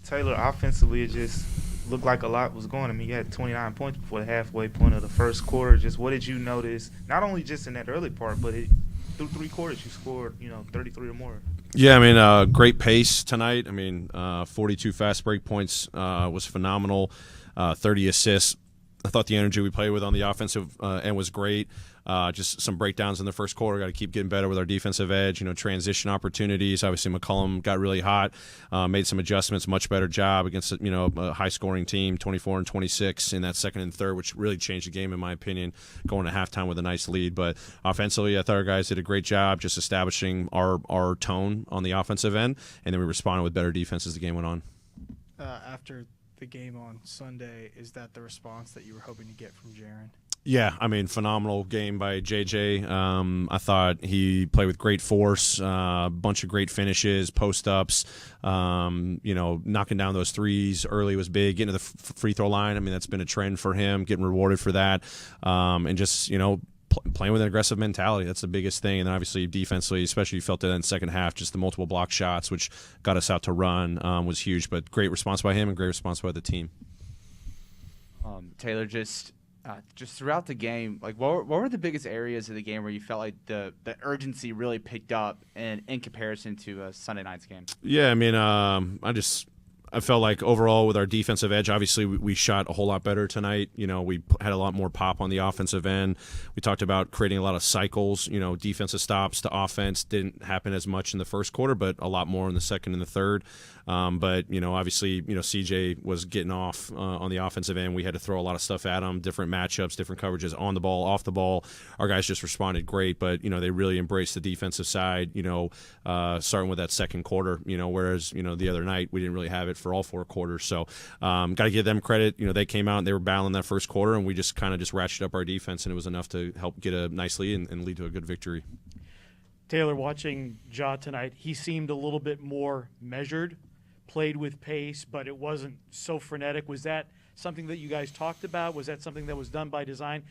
Taylor, offensively, it just looked like a lot was going. I mean, you had 29 points before the halfway point of the first quarter. Just what did you notice, not only just in that early part, but through three quarters you scored, 33 or more. Yeah, I mean, great pace tonight. I mean, 42 fast break points was phenomenal, 30 assists. I thought the energy we played with on the offensive end was great. Just some breakdowns in the first quarter. Got to keep getting better with our defensive edge. Transition opportunities. Obviously, McCollum got really hot. Made some adjustments. Much better job against a high-scoring team, 24 and 26 in that second and third, which really changed the game in my opinion. Going to halftime with a nice lead, but offensively, I thought our guys did a great job just establishing our tone on the offensive end, and then we responded with better defense as the game went on. After the game on Sunday, is that the response that you were hoping to get from Jaron? Yeah, I mean, phenomenal game by JJ. I thought he played with great force, bunch of great finishes, post-ups, knocking down those threes early was big, getting to the free throw line. I mean, that's been a trend for him, getting rewarded for that, and just, playing with an aggressive mentality. That's the biggest thing. And then obviously defensively, especially you felt it in the second half, just the multiple block shots, which got us out to run, was huge. But great response by him and great response by the team. Taylor, just throughout the game, like what were the biggest areas of the game where you felt like the urgency really picked up in comparison to Sunday night's game? Yeah, I mean, I felt like overall with our defensive edge, obviously we shot a whole lot better tonight. We had a lot more pop on the offensive end. We talked about creating a lot of cycles. Defensive stops to offense didn't happen as much in the first quarter, but a lot more in the second and the third. But obviously, CJ was getting off on the offensive end. We had to throw a lot of stuff at him, different matchups, different coverages on the ball, off the ball. Our guys just responded great, but they really embraced the defensive side. Starting with that second quarter. Whereas the other night we didn't really have it for all four quarters. So got to give them credit. They came out and they were battling that first quarter, and we just kind of ratcheted up our defense, and it was enough to help get a nice lead and lead to a good victory. Taylor, watching Ja tonight, he seemed a little bit more measured, played with pace, but it wasn't so frenetic. Was that something that you guys talked about? Was that something that was done by design?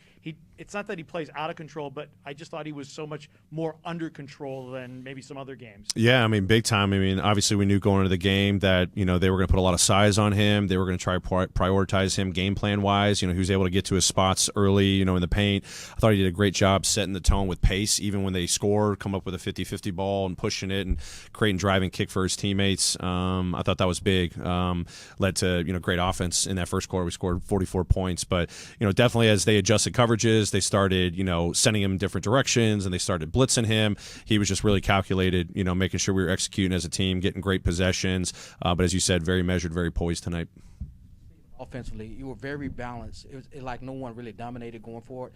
It's not that he plays out of control, but I just thought he was so much more under control than maybe some other games. Yeah, I mean, big time. I mean, obviously we knew going into the game that, they were going to put a lot of size on him. They were going to try to prioritize him game plan-wise. He was able to get to his spots early, in the paint. I thought he did a great job setting the tone with pace, even when they scored, come up with a 50-50 ball and pushing it and creating driving kick for his teammates. I thought that was big. Led to, great offense in that first quarter. We scored 44 points. But, definitely as they adjusted coverages, they started, sending him in different directions, and they started blitzing him. He was just really calculated, making sure we were executing as a team, getting great possessions. But as you said, very measured, very poised tonight. Offensively, you were very balanced. It was like no one really dominated going forward.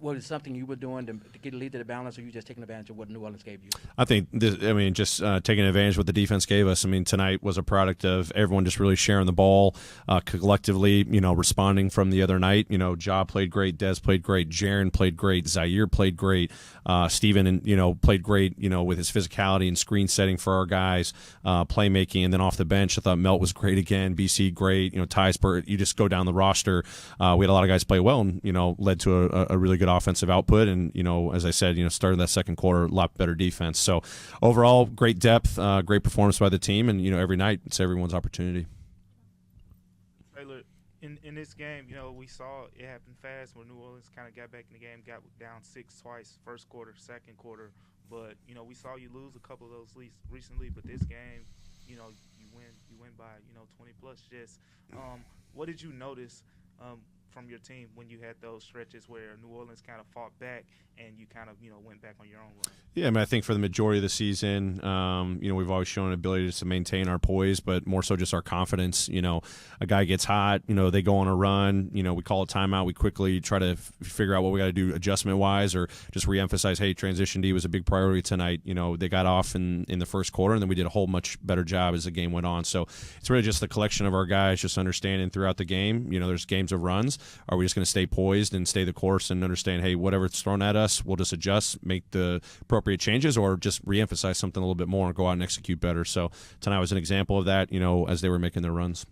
Was it something you were doing to get a lead to the balance, or you just taking advantage of what New Orleans gave you? I think, just taking advantage of what the defense gave us. I mean, tonight was a product of everyone just really sharing the ball collectively, responding from the other night. Ja played great, Dez played great, Jaron played great, Zaire played great, Steven, played great, with his physicality and screen setting for our guys, playmaking. And then off the bench, I thought Melt was great again, BC great, Ty's, you just go down the roster. We had a lot of guys play well and, led to a really good offensive output, and as I said, started that second quarter, a lot better defense. So overall, great depth, great performance by the team, and every night it's everyone's opportunity. Taylor, in this game, we saw it happen fast when New Orleans kind of got back in the game, got down 6 twice, first quarter, second quarter. But we saw you lose a couple of those leads recently, but this game, you win by 20 plus. Just what did you notice from your team when you had those stretches where New Orleans kind of fought back and you kind of, went back on your own run? Yeah, I mean, I think for the majority of the season, we've always shown an ability to maintain our poise, but more so just our confidence. A guy gets hot, they go on a run, we call a timeout, we quickly try to figure out what we got to do adjustment-wise, or just reemphasize, hey, transition D was a big priority tonight. They got off in the first quarter, and then we did a whole much better job as the game went on. So it's really just the collection of our guys just understanding throughout the game, there's games of runs. Are we just going to stay poised and stay the course and understand, hey, whatever's thrown at us, we'll just adjust, make the appropriate changes, or just reemphasize something a little bit more and go out and execute better. So tonight was an example of that, as they were making their runs.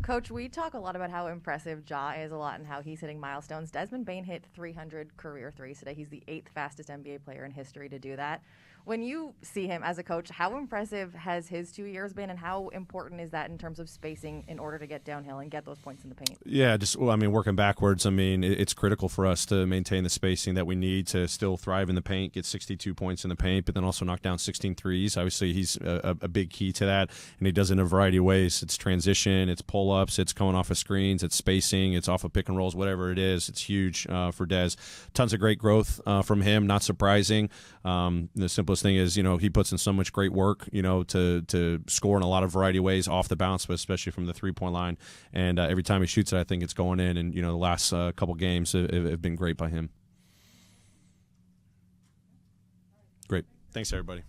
Coach, we talk a lot about how impressive Ja is a lot and how he's hitting milestones. Desmond Bane hit 300 career threes today. He's the 8th fastest NBA player in history to do that. When you see him as a coach, how impressive has his 2 years been, and how important is that in terms of spacing in order to get downhill and get those points in the paint? Yeah, working backwards, it's critical for us to maintain the spacing that we need to still thrive in the paint, get 62 points in the paint, but then also knock down 16 threes. Obviously, he's a big key to that, and he does it in a variety of ways. It's transition, it's pull-ups, it's coming off of screens, it's spacing, it's off of pick and rolls, whatever it is. It's huge for Des. Tons of great growth from him, not surprising. The simplest thing is, he puts in so much great work, to score in a lot of variety of ways off the bounce, but especially from the three-point line. And every time he shoots it, I think it's going in. And, the last couple games have been great by him. Great. Thanks, everybody.